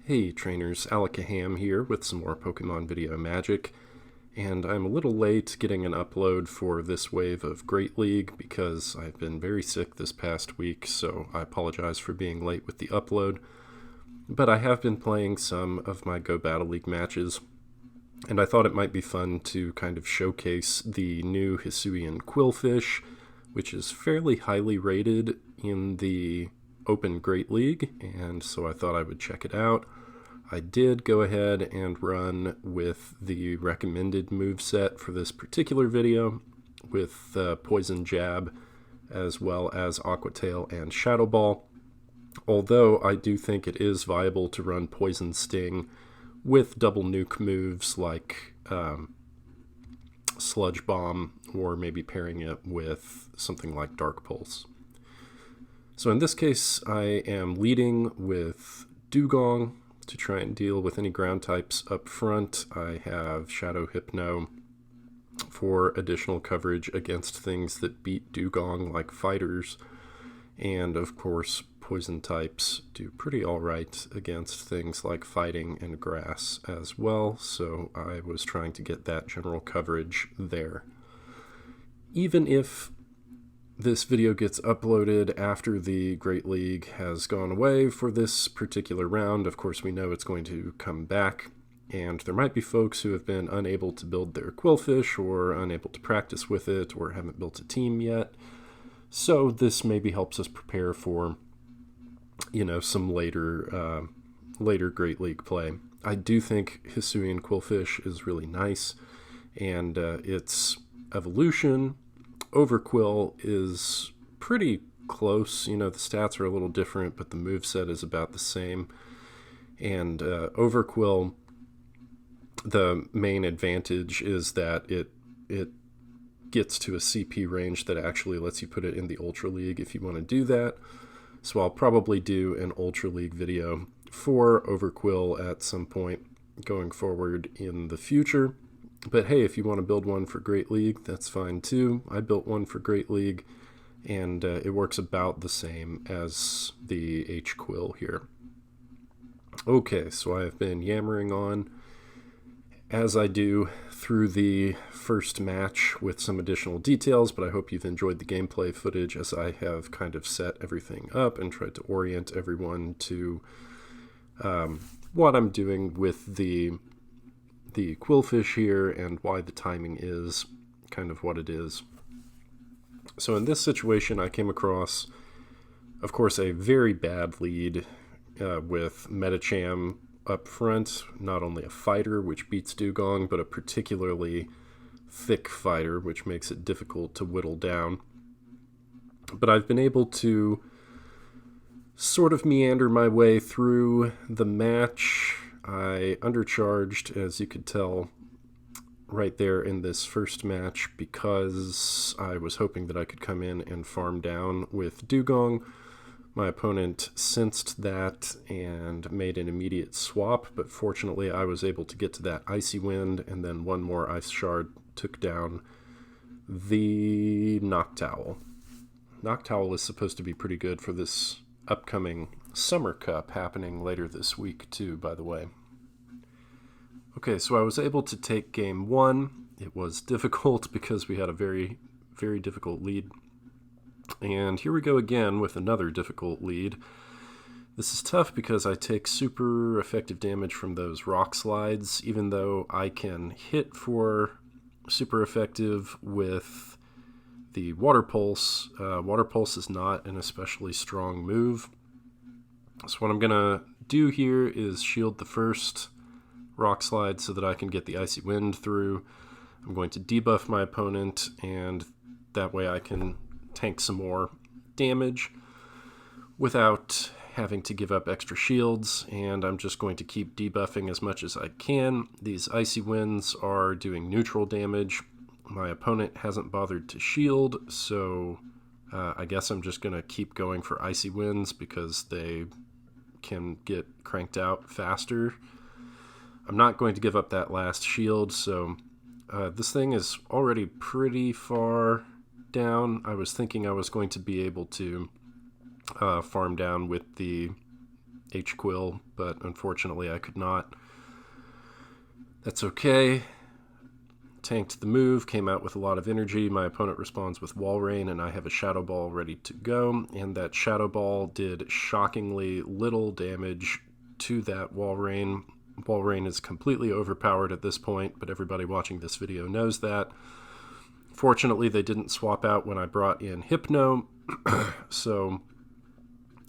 Hey trainers, Alakaham here with some more Pokemon video magic, and I'm a little late getting an upload for this wave of Great League because I've been very sick this past week, so I apologize for being late with the upload. But I have been playing some of my Go Battle League matches, and I thought it might be fun to kind of showcase the new Hisuian Qwilfish, which is fairly highly rated in the Open Great League, and so I thought I would check it out. I did go ahead and run with the recommended moveset for this particular video with Poison Jab as well as Aqua Tail and Shadow Ball, although I do think it is viable to run Poison Sting with double nuke moves like Sludge Bomb, or maybe pairing it with something like Dark Pulse. So in this case, I am leading with Dewgong to try and deal with any ground types up front. I have Shadow Hypno for additional coverage against things that beat Dewgong like fighters, and of course poison types do pretty alright against things like fighting and grass as well, so I was trying to get that general coverage there. Even if this video gets uploaded after the Great League has gone away for this particular round, of course we know it's going to come back, and there might be folks who have been unable to build their Qwilfish or unable to practice with it or haven't built a team yet. So this maybe helps us prepare for, some later Great League play. I do think Hisuian Qwilfish is really nice, and its evolution H-Qwil is pretty close. The stats are a little different, but the moveset is about the same. And H-Qwil, the main advantage is that it gets to a CP range that actually lets you put it in the Ultra League if you want to do that. So I'll probably do an Ultra League video for H-Qwil at some point going forward in the future. But hey, if you want to build one for Great League, that's fine too. I built one for Great League, and it works about the same as the H-Qwil here. Okay, so I have been yammering on, as I do through the first match with some additional details, but I hope you've enjoyed the gameplay footage as I have kind of set everything up and tried to orient everyone to what I'm doing with the Qwilfish here and why the timing is kind of what it is. So in this situation, I came across, of course, a very bad lead with Metacham up front, not only a fighter, which beats Dewgong, but a particularly thick fighter, which makes it difficult to whittle down. But I've been able to sort of meander my way through the match. I undercharged, as you could tell right there in this first match, because I was hoping that I could come in and farm down with Dewgong. My opponent sensed that and made an immediate swap, but fortunately I was able to get to that Icy Wind, and then one more Ice Shard took down the Noctowl. Noctowl is supposed to be pretty good for this upcoming Summer Cup happening later this week too, by the way. Okay, so I was able to take game one. It was difficult because we had a very, very difficult lead. And here we go again with another difficult lead. This is tough because I take super effective damage from those rock slides, even though I can hit for super effective with the Water Pulse. Water Pulse is not an especially strong move. So what I'm going to do here is shield the first rock slide so that I can get the Icy Wind through. I'm going to debuff my opponent, and that way I can tank some more damage without having to give up extra shields, and I'm just going to keep debuffing as much as I can. These Icy Winds are doing neutral damage. My opponent hasn't bothered to shield, so I guess I'm just going to keep going for Icy Winds because they can get cranked out faster. I'm not going to give up that last shield, so this thing is already pretty far down. I was thinking I was going to be able to farm down with the H-Qwil, but unfortunately I could not. That's okay. Tanked the move, came out with a lot of energy. My opponent responds with Wall Rain, and I have a Shadow Ball ready to go. And that Shadow Ball did shockingly little damage to that Wall Rain. Wall Rain is completely overpowered at this point, but everybody watching this video knows that. Fortunately, they didn't swap out when I brought in Hypno, so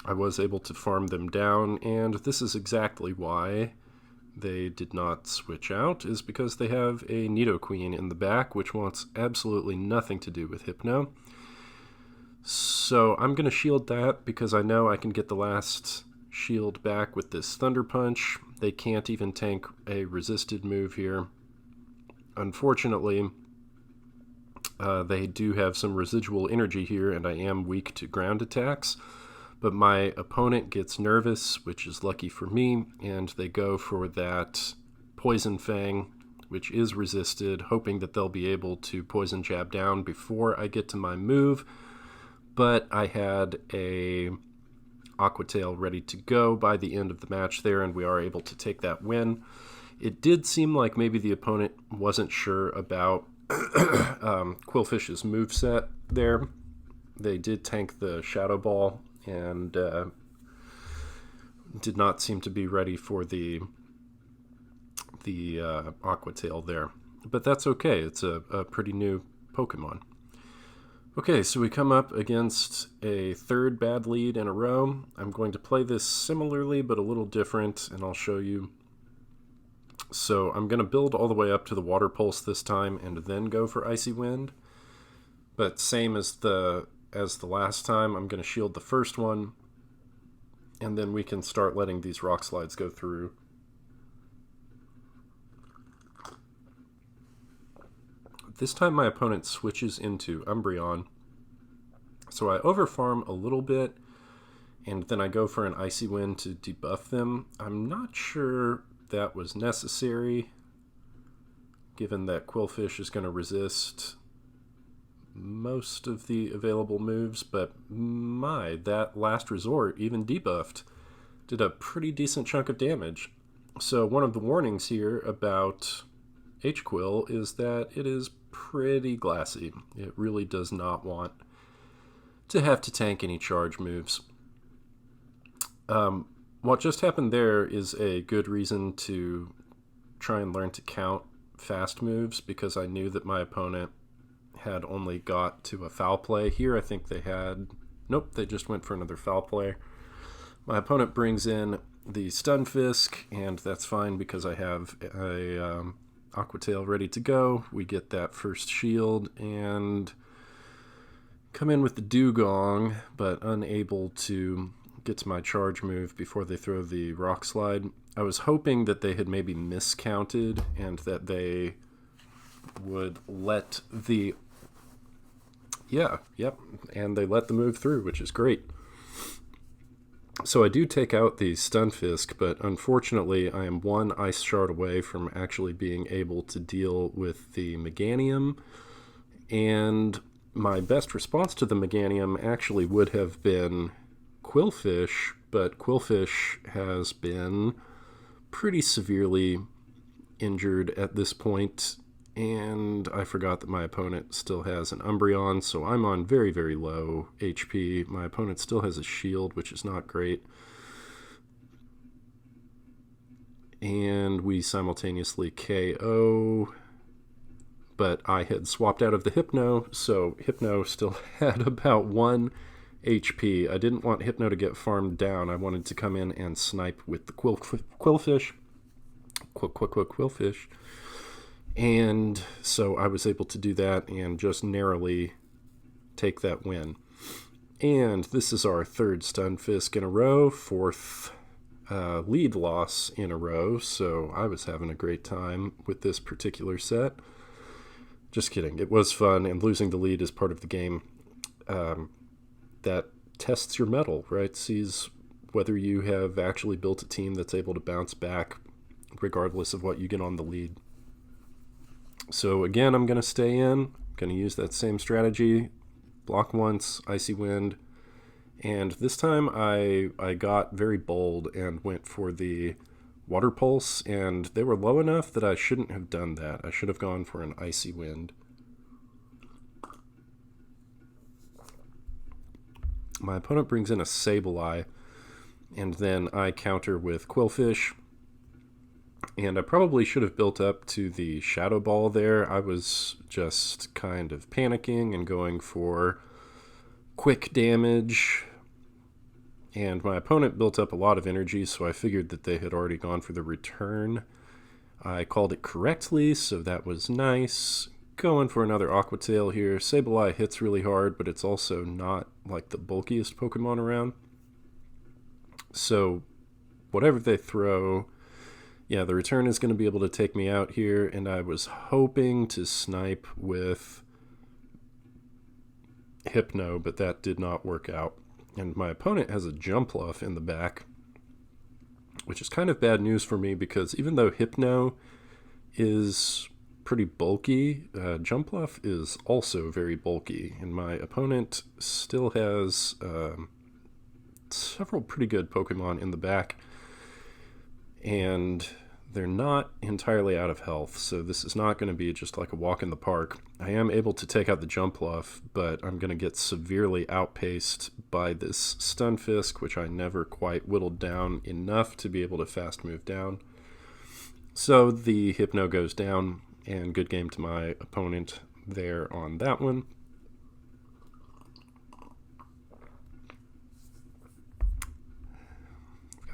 I was able to farm them down, and this is exactly why they did not switch out, is because they have a Nidoqueen in the back, which wants absolutely nothing to do with Hypno. So I'm going to shield that because I know I can get the last shield back with this Thunder Punch. They can't even tank a resisted move here. Unfortunately, they do have some residual energy here, and I am weak to ground attacks. But my opponent gets nervous, which is lucky for me, and they go for that Poison Fang, which is resisted, hoping that they'll be able to Poison Jab down before I get to my move. But I had a Aqua Tail ready to go by the end of the match there, and we are able to take that win. It did seem like maybe the opponent wasn't sure about Qwilfish's moveset there. They did tank the Shadow Ball and did not seem to be ready for the Aqua Tail there. But that's okay. It's a pretty new Pokemon. Okay, so we come up against a third bad lead in a row. I'm going to play this similarly, but a little different, and I'll show you. So I'm going to build all the way up to the Water Pulse this time, and then go for Icy Wind. But same as the last time, I'm going to shield the first one, and then we can start letting these Rock Slides go through. This time my opponent switches into Umbreon, so I overfarm a little bit, and then I go for an Icy Wind to debuff them. I'm not sure that was necessary, given that Qwilfish is going to resist most of the available moves, but that last resort, even debuffed, did a pretty decent chunk of damage. So one of the warnings here about H-Qwil is that it is pretty glassy. It really does not want to have to tank any charge moves. What just happened there is a good reason to try and learn to count fast moves, because I knew that my opponent had only got to a foul play. Here I think they had... Nope, they just went for another foul play. My opponent brings in the Stunfisk, and that's fine because I have a Aqua Tail ready to go. We get that first shield and come in with the Dewgong, but unable to get to my charge move before they throw the Rock Slide. I was hoping that they had maybe miscounted and that they would let the... and they let the move through, which is great. So I do take out the Stunfisk, but unfortunately I am one Ice Shard away from actually being able to deal with the Meganium, and my best response to the Meganium actually would have been Qwilfish, but Qwilfish has been pretty severely injured at this point, and I forgot that my opponent still has an Umbreon, so I'm on very, very low HP. My opponent still has a shield, which is not great. And we simultaneously KO, but I had swapped out of the Hypno, so Hypno still had about 1 HP. I didn't want Hypno to get farmed down. I wanted to come in and snipe with the Qwilfish. Qwilfish. And so I was able to do that and just narrowly take that win. And this is our third Stunfisk in a row, fourth lead loss in a row, so I was having a great time with this particular set. Just kidding. It was fun, and losing the lead is part of the game. That tests your mettle, right? Sees whether you have actually built a team that's able to bounce back regardless of what you get on the lead. So again, I'm going to stay in. I'm going to use that same strategy. Block once, Icy Wind, And this time I got very bold and went for the Water Pulse, and they were low enough that I shouldn't have done that. I should have gone for an Icy Wind. My opponent brings in a Sableye, and then I counter with Qwilfish. And I probably should have built up to the Shadow Ball there. I was just kind of panicking and going for quick damage. And my opponent built up a lot of energy, so I figured that they had already gone for the return. I called it correctly, so that was nice. Going for another Aqua Tail here. Sableye hits really hard, but it's also not like the bulkiest Pokemon around. So whatever they throw, yeah, the return is going to be able to take me out here, and I was hoping to snipe with Hypno, but that did not work out. And my opponent has a Jumpluff in the back, which is kind of bad news for me because even though Hypno is pretty bulky, Jumpluff is also very bulky, and my opponent still has several pretty good Pokemon in the back, and they're not entirely out of health, so this is not going to be just like a walk in the park. I am able to take out the Jumpluff, but I'm going to get severely outpaced by this Stunfisk, which I never quite whittled down enough to be able to fast move down. So the Hypno goes down, and good game to my opponent there on that one.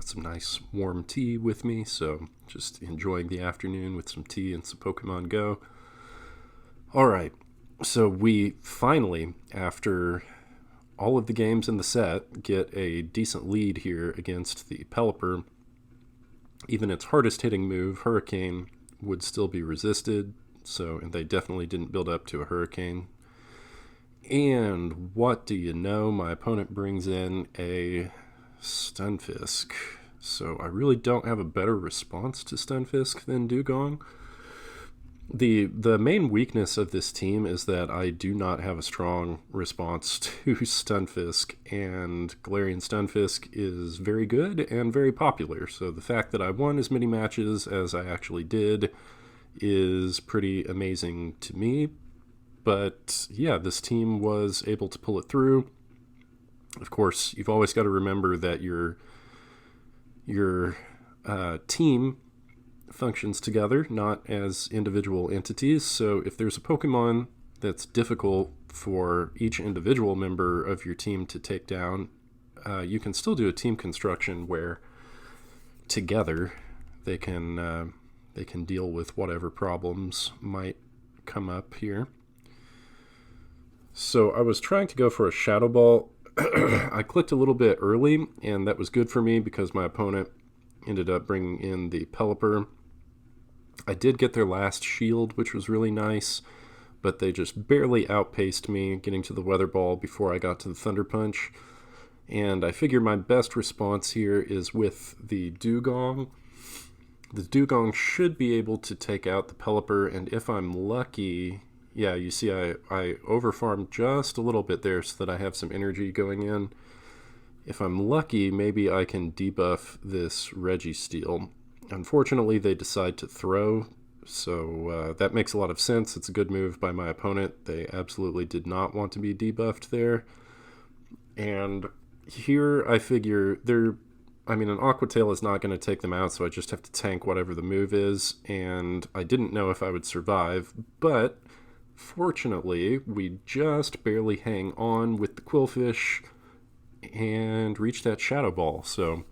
Some nice warm tea with me, so just enjoying the afternoon with some tea and some Pokemon Go. Alright, so we finally, after all of the games in the set, get a decent lead here against the Pelipper. Even its hardest hitting move, Hurricane, would still be resisted, and they definitely didn't build up to a Hurricane. And what do you know, my opponent brings in a Stunfisk. So I really don't have a better response to Stunfisk than Dewgong. The main weakness of this team is that I do not have a strong response to Stunfisk, and Galarian Stunfisk is very good and very popular. So the fact that I won as many matches as I actually did is pretty amazing to me. But yeah, this team was able to pull it through. Of course, you've always got to remember that your team functions together, not as individual entities. So if there's a Pokemon that's difficult for each individual member of your team to take down, you can still do a team construction where together they can deal with whatever problems might come up here. So I was trying to go for a Shadow Ball. I clicked a little bit early, and that was good for me because my opponent ended up bringing in the Pelipper. I did get their last shield, which was really nice, but they just barely outpaced me, getting to the Weather Ball before I got to the Thunder Punch. And I figure my best response here is with the Dewgong. The Dewgong should be able to take out the Pelipper, and if I'm lucky... Yeah, you see I overfarmed just a little bit there so that I have some energy going in. If I'm lucky, maybe I can debuff this Registeel. Unfortunately, they decide to throw, so that makes a lot of sense. It's a good move by my opponent. They absolutely did not want to be debuffed there. And here I figure an Aqua Tail is not going to take them out, so I just have to tank whatever the move is. And I didn't know if I would survive, but... fortunately, we just barely hang on with the Qwilfish and reach that Shadow Ball. So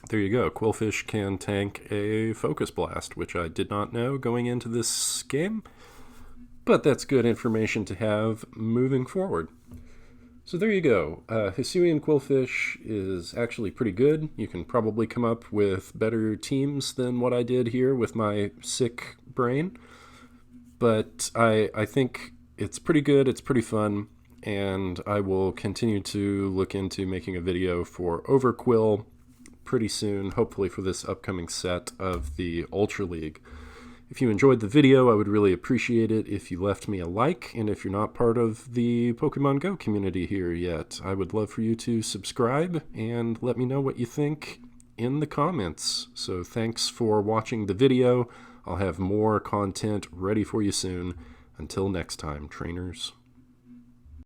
there you go. Qwilfish can tank a Focus Blast, which I did not know going into this game. But that's good information to have moving forward. So there you go. Hisuian Qwilfish is actually pretty good. You can probably come up with better teams than what I did here with my sick brain. But I think it's pretty good, it's pretty fun, and I will continue to look into making a video for Qwil pretty soon, hopefully for this upcoming set of the Ultra League. If you enjoyed the video, I would really appreciate it if you left me a like, and if you're not part of the Pokemon Go community here yet, I would love for you to subscribe and let me know what you think in the comments. So thanks for watching the video. I'll have more content ready for you soon. Until next time, trainers.